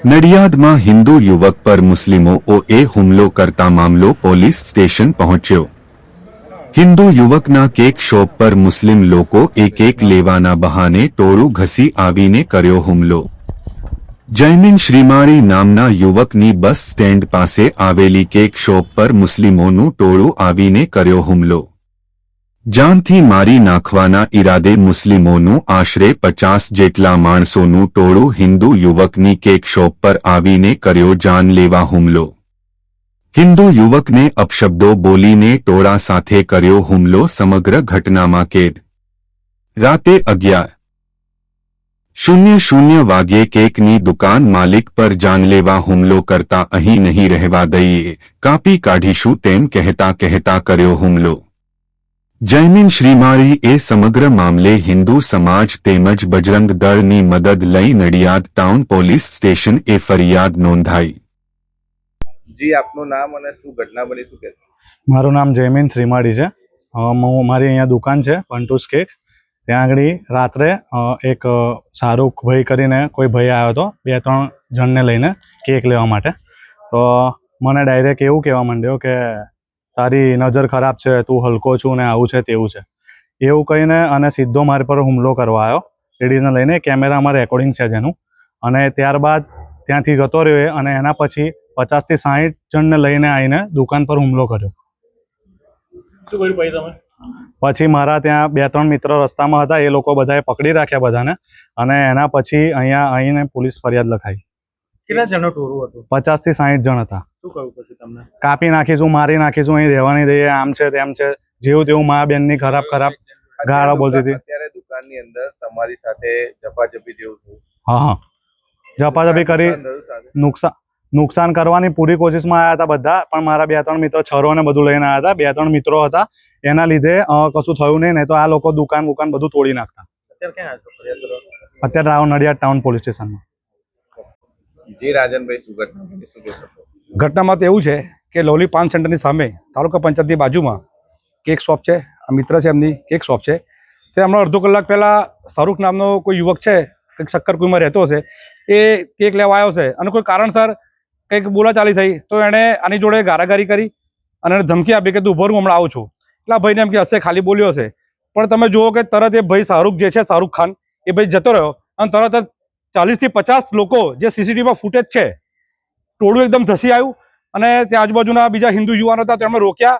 નડિયાદમાં હિન્દુ યુવક પર મુસ્લિમોએ હુમલો કરતા મામલો પોલીસ સ્ટેશન પહોંચ્યો। હિન્દુ યુવકના કેક શોપ પર મુસ્લિમ લોકોએ કેક લેવાના બહાને ટોળું ઘસી આવીને કર્યો હુમલો। જયમીન શ્રીમાળી નામના યુવકની બસ સ્ટેન્ડ પાસે આવેલી કેક શોપ પર મુસ્લિમોનું ટોળું આવીને કર્યો હુમલો। જાનથી મારી નાખવાના ઈરાદે મુસ્લિમોનું આશરે 50 જેટલા માણસોનું ટોળું હિન્દુ યુવકની કેક શોપ પર આવીને કર્યો જાનલેવા હુમલો। હિન્દુ યુવકને અપશબ્દો બોલીને ટોળા સાથે કર્યો હુમલો। સમગ્ર ઘટનામાં કેદ રાતે 11:00 વાગ્યે કેકની દુકાન માલિક પર જાનલેવા હુમલો કરતા અહીં નહીં રહેવા દઈએ, કાપી કાઢીશું તેમ કહેતા કર્યો હુમલો। જયમીન શ્રીમાળીએ સમગ્ર મામલે હિન્દુ સમાજ તેમજ બજરંગ દળની મદદ લઈ નડિયાદ ટાઉન પોલીસ સ્ટેશને ફરિયાદ નોંધાઈ। જી આપનું નામ અને શું ઘટના બની શું કહેશો? મારું નામ જયમીન શ્રીમાળી છે। મારી અહીંયા દુકાન છે પંટુસ કેક। ત્યાં આગળ રાત્રે એક શાહરૂખભાઈ કરીને કોઈ ભાઈ આવ્યો હતો 2-3 જણને લઈને કેક લેવા માટે। તો મને ડાયરેક્ટ એવું કહેવા માંડ્યો કે તારી નજર ખરાબ છે, તું હલકો છું ને આવું છે તેવું છે એવું કહીને અને સીધો મારી પર હુમલો કરવા આવ્યો લેડીઝને લઈને। કેમેરામાં રેકોર્ડિંગ છે જેનું। અને ત્યારબાદ ત્યાંથી જતો રહ્યો અને એના પછી 50 થી 60 જણને લઈને આવીને દુકાન પર હુમલો કર્યો। શું કર્યું ભાઈ તમે? પછી મારા ત્યાં 2-3 મિત્રો રસ્તામાં હતા, એ લોકો બધાએ પકડી રાખ્યા બધાને અને એના પછી અહીંયા આવીને પોલીસ ફરિયાદ લખાઈ। કેટલા જણનું ટોળું હતું? 50 થી 60 જણ હતા। શું કહ્યું પછી તમને? કાપી નાખીશું, મારી નાખીશું, અહીં રહેવા નહીં દઈએ, આમ છે તેમ છે, જેવું તેવું મા બેનની ખરાબ ગાળો બોલતી હતી। અત્યારે દુકાનની અંદર તમારી સાથે ઝપાઝપી જેવું થયું? હા, ઝપાઝપી કરી નુકસાન કરવાની પૂરી કોશિશમાં આવ્યા હતા બધા, પણ મારા 2-3 મિત્રો છરો ને બધું લઈને આવ્યા હતા। 2-3 મિત્રો હતા, એના લીધે કશું થયું નહીં તો આ લોકો દુકાન બધું તોડી નાખતા। અત્યારે ક્યાં આવ્યો ફરિયાદ કરવા? અત્યારે નડિયાદ ટાઉન પોલીસ સ્ટેશનમાં। જી રાજનભાઈ, શું ઘટના બની શું કહેશો? ઘટનામાં તો એવું છે કે લવલી પાન સેન્ટરની સામે તાલુકા પંચાયતની બાજુમાં કેક શોપ છે, આ મિત્ર છે એમની કેક શોપ છે। તે હમણાં અડધો કલાક પહેલાં શાહરૂખ નામનો કોઈ યુવક છે, કંઈક શક્કરકુઈમાં રહેતો હશે, એ કેક લેવા આવ્યો છે અને કોઈ કારણસર કંઈક બોલાચાલી થઈ તો એણે આની જોડે ગારાગારી કરી અને એને ધમકી આપી કે તું ઉભો રહું, હમણાં આવું છું। એટલે આ ભાઈને એમ કે હશે ખાલી બોલ્યો હશે, પણ તમે જુઓ કે તરત એ ભાઈ શાહરૂખ જે છે, શાહરૂખ ખાન, એ ભાઈ જતો રહ્યો અને તરત જ 40 થી 50 લોકો જે સીસીટીવીમાં ફૂટેજ છે, ટોળું એકદમ ધસી આવ્યું અને ત્યાં આજુબાજુના બીજા હિન્દુ યુવાનો હતા તેમણે રોક્યા,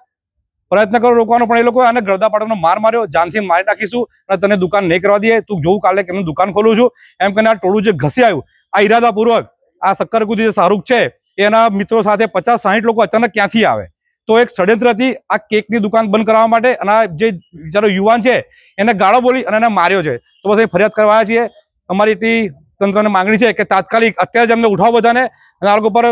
પ્રયત્ન કર્યો રોકવાનો, પણ એ લોકોએ આને ગળદાપાટાનો માર માર્યો, જાનથી મારી નાખીશું અને તને દુકાન નહીં કરવા દઈએ, તું જોઉં કાલે કેમનું દુકાન ખોલું છું એમ કરીને આ ટોળું જે ઘસી આવ્યું, આ ઈરાદાપૂર્વક આ શક્કરકુદી જે શાહરૂખ છે એના મિત્રો સાથે 50-60 લોકો અચાનક ક્યાંથી આવે? તો એક ષડયંત્રથી આ કેકની દુકાન બંધ કરાવવા માટે અને આ જે બિચારો યુવાન છે એને ગાળો બોલી અને એને માર્યો છે। તો બસ એ ફરિયાદ કરવા આવ્યા છીએ। અમારી એટલી તંત્રને માંગણી છે કે તાત્કાલિક અત્યારે જ અમને ઉઠાવો બધાને અને આ લોકો પર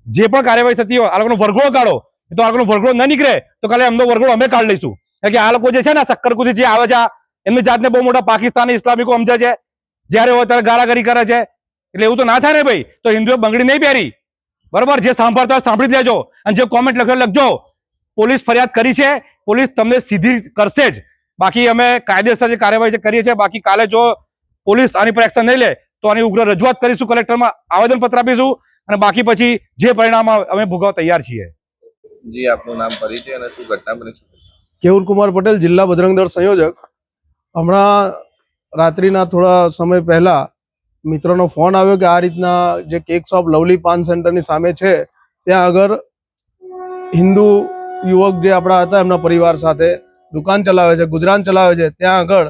જે પણ કાર્યવાહી થતી હોય, આ લોકોનો વરઘોડો કાઢો, તો આ લોકોનો વરઘોડો ન નીકળે તો કાલે એમનો વરઘોડો અમે કાઢી લઈશું। કે આ લોકો જે છે ને શક્કરકુદી જે આવે છે, એમની જાતને બહુ મોટા પાકિસ્તાની ઇસ્લામિકો સમજે છે, જ્યારે હોય ત્યારે ગાળાગારી કરે છે। એટલે એવું તો ના થાય ને ભાઈ, તો હિન્દુએ બંગડી નહીં પહેરી, બરાબર? જે સાંભળતા હોય સાંભળી લેજો અને જે કોમેન્ટ લખજો। પોલીસ ફરિયાદ કરી છે, પોલીસ તમને સીધી કરશે જ, બાકી અમે કાયદેસર જે કાર્યવાહી કરીએ છીએ। બાકી કાલે જો પોલીસ આની પર એક્શન નહીં લે તો આની ઉગ્ર રજૂઆત કરીશું, કલેક્ટરમાં આવેદનપત્ર આપીશું અને બાકી પછી જે પરિણામ અમે ભોગવવા તૈયાર છીએ। જી આપનું નામ, પરિચય અને શું ઘટના બની શું કહેશો? કેવુર કુમાર પટેલ, જિલ્લા બજરંગ દળ સંયોજક। હમણાં રાત્રિના થોડા સમય પહેલા મિત્રોનો ફોન આવ્યો કે આ રીતના જે કેક શોપ લવલી પાન સેન્ટરની સામે છે ત્યાં આગળ હિન્દુ યુવક જે આપણા હતા એમના પરિવાર સાથે દુકાન ચલાવે છે, ગુજરાન ચલાવે છે, ત્યાં આગળ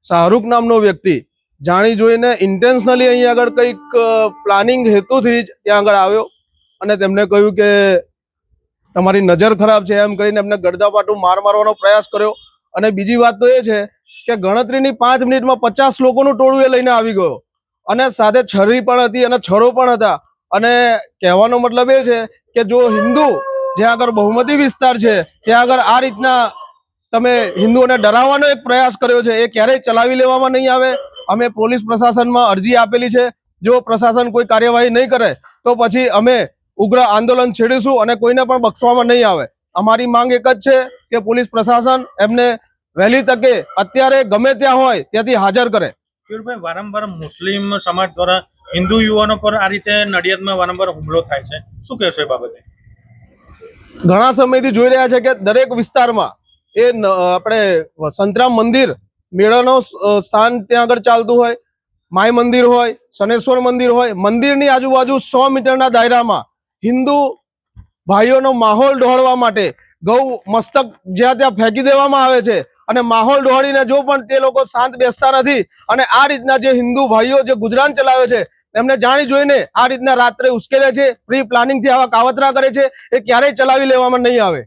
શાહરૂખ નામનો વ્યક્તિ જાણી જોઈને ઇન્ટેન્શનલી અહીં આગળ કંઈક પ્લાનિંગ હેતુથી જ ત્યાં આગળ આવ્યો અને તેમને કહ્યું કે તમારી નજર ખરાબ છે એમ કરીને એમને ગળદાપાટું મારવાનો પ્રયાસ કર્યો। અને બીજી વાત તો એ છે કે ગણતરીની 5 મિનિટમાં 50 લોકોનું ટોળું એ લઈને આવી ગયો અને સાથે છરી પણ હતી અને છરો પણ હતા। અને કહેવાનો મતલબ એ છે કે જો હિન્દુ જ્યાં આગળ બહુમતી વિસ્તાર છે ત્યાં આગળ આ રીતના તમે હિન્દુઓને ડરાવવાનો એક પ્રયાસ કર્યો છે, એ ક્યારેય ચલાવી લેવામાં નહીં આવે। અમે પોલીસ પ્રશાસનમાં અરજી આપેલી છે, જો પ્રશાસન કોઈ કાર્યવાહી નહીં કરે તો પછી અમે ઉગ્ર આંદોલન છેડીશું અને કોઈને પણ બક્ષવામાં નહીં આવે। અમારી માંગ એક જ છે કે પોલીસ પ્રશાસન એમને વહેલી તકે અત્યારે ગમે ત્યાં હોય ત્યાંથી હાજર કરે। કેવુરભાઈ, વારંવાર મુસ્લિમ સમાજ દ્વારા હિન્દુ યુવાનો પર આ રીતે નડિયાદમાં વારંવાર હુમલો થાય છે, શું કહેશો એ બાબતે? ઘણા સમયથી જોઈ રહ્યા છે કે દરેક વિસ્તારમાં આપણે સંતરામ મંદિર મેળાનો સ્થાન ત્યાં આગળ ચાલતું હોય, માય મંદિર હોય, શનેશ્વર મંદિર હોય, મંદિરની આજુબાજુ 100 મીટરના દાયરામાં હિન્દુ ભાઈઓનો માહોલ ડહોળવા માટે ગૌ મસ્તક જ્યાં ત્યાં ફેંકી દેવામાં આવે છે અને માહોલ ડહોળીને જો પણ તે લોકો શાંત બેસતા નથી અને આ રીતના જે હિન્દુ ભાઈઓ જે ગુજરાન ચલાવે છે એમને જાણી જોઈને આ રીતના રાત્રે ઉશ્કેરે છે, પ્રી પ્લાનિંગથી આવા કાવતરા કરે છે, એ ક્યારેય ચલાવી લેવામાં નહીં આવે.